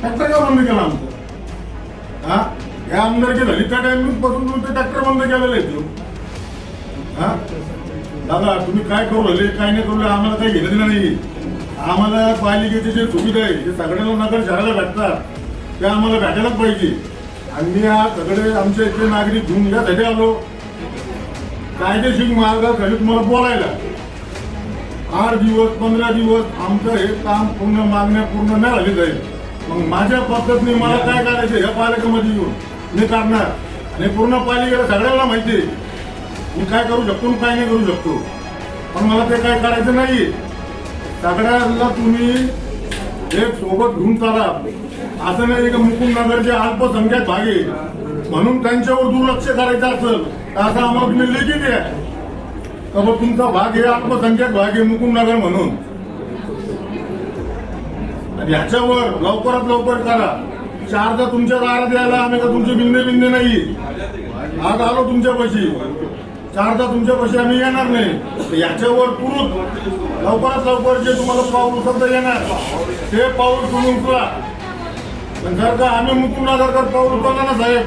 Tractor का बंद केला आमचं? हा, या आमदारकी झाली त्या टाइमिंग पासून ते ट्रॅक्टर बंद केलेले आहेत. हा दादा, तुम्ही काय करू राहिले काय नाही करू आम्हाला काही घेणं देणं नाही. आम्हाला पालिकेची जे सुविधा आहे ते सगळ्यांना नगर शहराला भेटतात ते आम्हाला भेटायलाच पाहिजे. आणि मी आज सगळे आमच्या इथले नागरिक घेऊन यासाठी आलो कायदेशीर मार्गासाठी तुम्हाला बोलायला. 8 दिवस 15 दिवस आमचं हे काम पूर्ण मागण्या पूर्ण नाही झाली जाईल. मग माझ्या पद्धतीने मला काय करायचं या पालिकेमध्ये येऊन मी करणार. आणि पूर्ण पालिकेला सगळ्यांना माहिती आहे मी काय करू शकतो काय नाही करू शकतो. पण मला ते काय करायचं नाही. सगळ्यांना तुम्ही एक सोबत घेऊन चाला. असं नाही की मुकुंदनगरचे अल्पसंख्याक भाग आहे म्हणून त्यांच्यावर दुर्लक्ष करायचं असेल असं आम्हाला तुम्ही लिखित द्या. तुमचा भाग हे अल्पसंख्याक भाग आहे मुकुंदनगर म्हणून. याच्यावर लवकरात लवकर करा. 4दा तुमच्या दारात यायला आम्ही का तुमचे बिंदे नाही. आज आलो तुमच्यापाशी 4दा तुमच्यापाशी आम्ही येणार नाही. याच्यावर पुरुष लवकरात लवकर जे तुम्हाला पाऊल उचलता येणार ते पाऊल तुम्ही उचला. पण जर का आम्ही मुकुंदनगर पाऊल उचलला ना साहेब,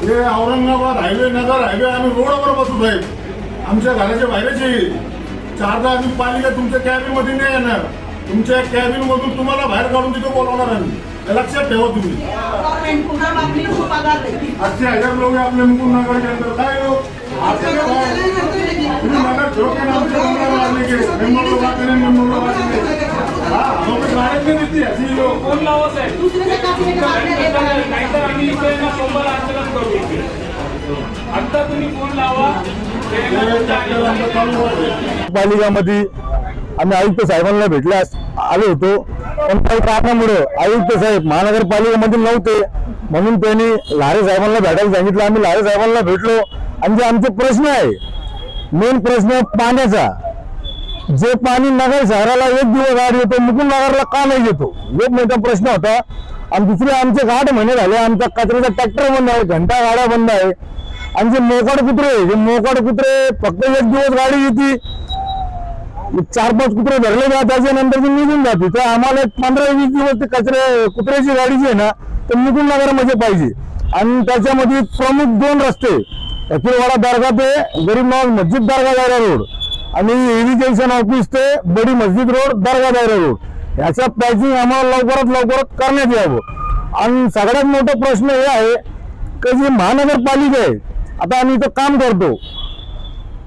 हे औरंगाबाद हायवे नगर हायवे आम्ही रोडवर बसू साहेब. आमच्या घराच्या बाहेरच येईल. 4दा आम्ही पालिका तुमच्या कॅबिन मध्ये नाही येणार. तुमच्या कॅबिन मधून तुम्हाला बाहेर काढून तिथं बोलावणार आम्ही. लक्षात ठेवा तुम्ही. 80,000 लोक आपले मुकुंदनगर के अंदर काय लोक तुम्ही नगर छोटे नाम से वाले के मेंबर लोग आते हैं मेंबर लोग आते हैं. हाँ हम पे भारत में देती है ऐसी लोग कौन लाओ से दूसरे से काफी नहीं तर आम्ही इथे ना सोमवार आंदोलन करू. आता तुम्ही फोन लावा. पालिकामध्ये आम्ही आयुक्त साहेबांना भेटल्यास आलो होतो. पण काही कारणामुळे आयुक्त साहेब महानगरपालिकेमध्ये नव्हते म्हणून त्यांनी लारे साहेबांना भेटायला सांगितलं. आम्ही लारे साहेबांना भेटलो आणि जे आमचे प्रश्न आहे मेन प्रश्न पाण्याचा. जे पाणी नगर शहराला 1 दिवस आड येतो मुकुंदनगरला का नाही येतो एक मोठा प्रश्न होता. आणि दुसरे आमचे 8 महिने झाले आमचा कचऱ्याचा ट्रॅक्टर बंद आहे, घंटा गाड्या बंद आहे. आणि जे मोकाट कुत्रे फक्त 1 दिवस गाडी येते 4-5 कुत्रे धरले जातात त्याच्यानंतर ते निघून जाते. तर आम्हाला 15-20 दिवस ते कुत्र्याची गाडी जी आहे ना तर मुकुंदनगरमध्ये पाहिजे. आणि त्याच्यामध्ये प्रमुख 2 रस्ते अखिलवाडा दर्गा ते गरीब नवाज मस्जिद दर्गा दायरा रोड आणि इरिगेशन ऑफिस ते बडी मस्जिद रोड दर्गा दायरा रोड याचा पॅचिंग आम्हाला लवकरात करण्यात यावं. आणि सगळ्यात मोठा प्रश्न हे आहे की जी महानगरपालिका आहे आता आम्ही इथं काम करतो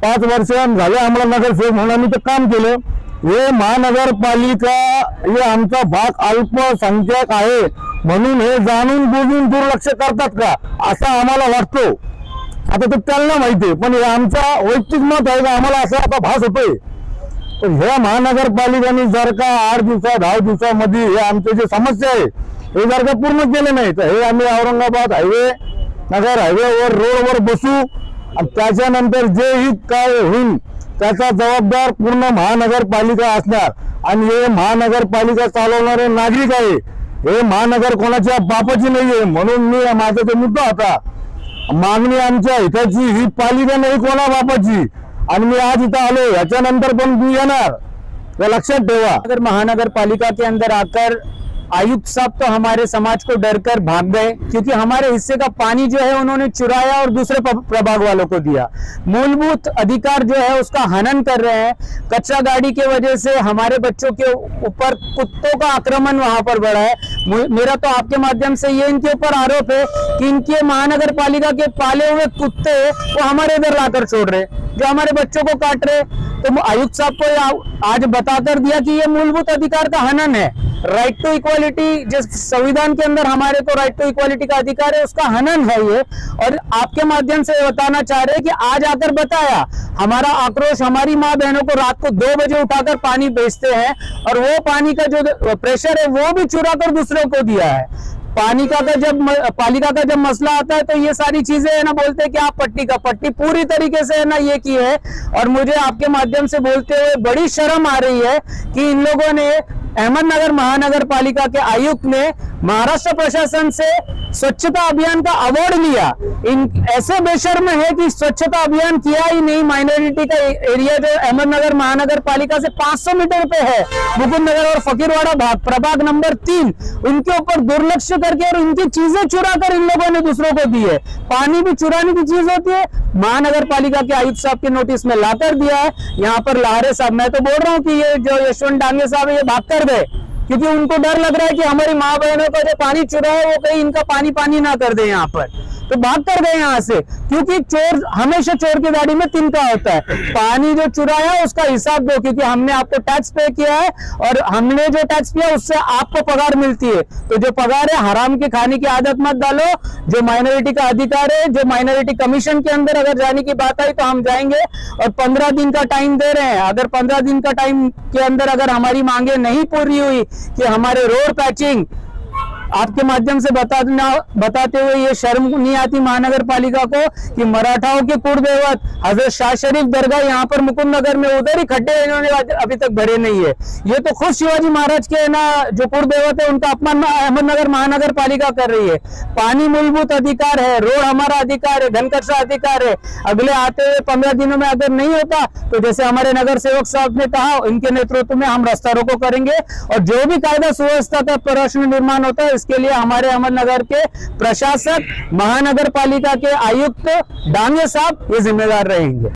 5 वर्ष झाले आम्हाला नगरसेवक म्हणून आम्ही इथं काम केलं. हे महानगरपालिका हे आमचा भाग अल्पसंख्याक आहे म्हणून हे जाणून बुजून दुर्लक्ष करतात का असं आम्हाला वाटतो. आता ते त्यांना माहिती आहे पण हे आमचा वैयक्तिक मत आहे का आम्हाला असा आता भास होतोय. पण ह्या महानगरपालिकेने जर का 8 दिवसात 10 दिवसामध्ये हे आमचे जे समस्या आहे हे जर का पूर्ण केले नाही तर हे आम्ही औरंगाबाद हायवे नगर हायवेवर रोडवर बसू. आणि त्याच्यानंतर जे ही काय होईल त्याचा जबाबदार पूर्ण महानगरपालिका असणार. आणि हे महानगरपालिका चालवणारे नागरिक आहे. हे महानगर कोणाच्या बापाची नाहीये. म्हणून मी माझा जो मुद्दा होता मागणी आमच्या हिताची ही पालिका नाही कोणा बापाची. आणि मी आज इथं आलो याच्यानंतर पण मी येणार हे लक्षात ठेवा. अगर महानगरपालिका के अंदर आकर आयुक्त साहब तो हमारे समाज को डरकर भाग गए क्योंकि हमारे हिस्से का पानी जो है उन्होंने चुराया और दूसरे प्रभाग वालों को दिया. मूलभूत अधिकार जो है उसका हनन कर रहे हैं. कचरा गाड़ी के वजह से हमारे बच्चों के ऊपर कुत्तों का आक्रमण वहां पर बढ़ा है. मेरा तो आपके माध्यम से ये इनके ऊपर आरोप है कि इनके महानगर पालिका के पाले हुए कुत्ते वो हमारे इधर लाकर छोड़ रहे जो हमारे बच्चों को काट रहे. तो आयुक्त साहब को आज बताकर दिया कि ये मूलभूत अधिकार का हनन है. राइट टू इक्वालिटी जिस संविधान के अंदर हमारे को राइट टू इक्वालिटी का अधिकार है उसका हनन है ये. और आपके माध्यम से बताना चाह रहे हैं कि आज आकर बताया हमारा आक्रोश हमारी माँ बहनों को रात को 2 बजे उठाकर पानी बेचते हैं और वो पानी का जो प्रेशर है वो भी चुरा कर दूसरों को दिया है. पालिका का जब मसला आता है तो ये सारी चीजें है ना बोलते हैं कि आप पट्टी पूरी तरीके से है ना ये की है. और मुझे आपके माध्यम से बोलते हुए बड़ी शर्म आ रही है कि इन लोगों ने अहमदनगर महानगर पालिका के आयुक्त ने महाराष्ट्र प्रशासन से स्वच्छता अभियान का अवार्ड लिया। इन ऐसे बेशर्म है कि स्वच्छता अभियान किया ही नहीं। माइनॉरिटी का एरिया जो अहमदनगर महानगर पालिका से 500 मीटर पे है, मुकुंद नगर और फकीरवाड़ा भाग प्रभाग नंबर 3, उनके ऊपर दुर्लक्ष्य करके और उनकी चीजें चुरा कर इन लोगों ने दूसरों को दी है। पानी भी चुराने की चीज होती है। महानगर पालिका के आयुक्त साहब के नोटिस में लाकर दिया है। यहाँ पर लारे साहब, मैं तो बोल रहा हूँ कि ये जो यशवंत डांगे साहब है ये भाग कर गए, क्योंकि उनको डर लग रहा है कि हमारी माँ बहनों का जो पानी चुरा है वो कहीं इनका पानी ना कर दे यहाँ पर, तो भाग कर गए यहाँ से। क्योंकि चोर हमेशा चोर की गाड़ी में तिनका होता है। पानी जो चुराया उसका हिसाब दो, क्योंकि हमने आपको टैक्स पे किया है और हमने जो टैक्स किया उससे आपको पगार मिलती है। तो जो पगार है हराम के खाने की आदत मत डालो। जो माइनॉरिटी का अधिकार है, जो माइनॉरिटी कमीशन के अंदर अगर जाने की बात आई तो हम जाएंगे और 15 दिन का टाइम दे रहे हैं। अगर 15 दिन का टाइम के अंदर अगर हमारी मांगे नहीं पूरी हुई कि हमारे रोड पैचिंग, आपके माध्यम से बताते हुए ये शर्म नहीं आती महानगर पालिका को कि मराठाओं के कुलदेवत हजरत शाह शरीफ दरगाह यहाँ पर मुकुंद नगर में उधर ही खड्डे इन्होंने अभी तक भरे नहीं है। ये तो खुद शिवाजी महाराज के ना जो कुलदेवत है उनका अपमान अहमदनगर महानगर पालिका कर रही है। पानी मूलभूत अधिकार है, रोड हमारा अधिकार है, धनकर्षा अधिकार है। अगले आते हुए 15 दिनों में अगर नहीं होता तो जैसे हमारे नगर सेवक साहब ने कहा, इनके नेतृत्व में हम रास्ता रोको करेंगे और जो भी कायदा सुव्यवस्था का प्रश्न निर्माण होता है इसके लिए हमारे अहमदनगर के प्रशासक, महानगर पालिका के आयुक्त डांगे साहब ये जिम्मेदार रहेंगे।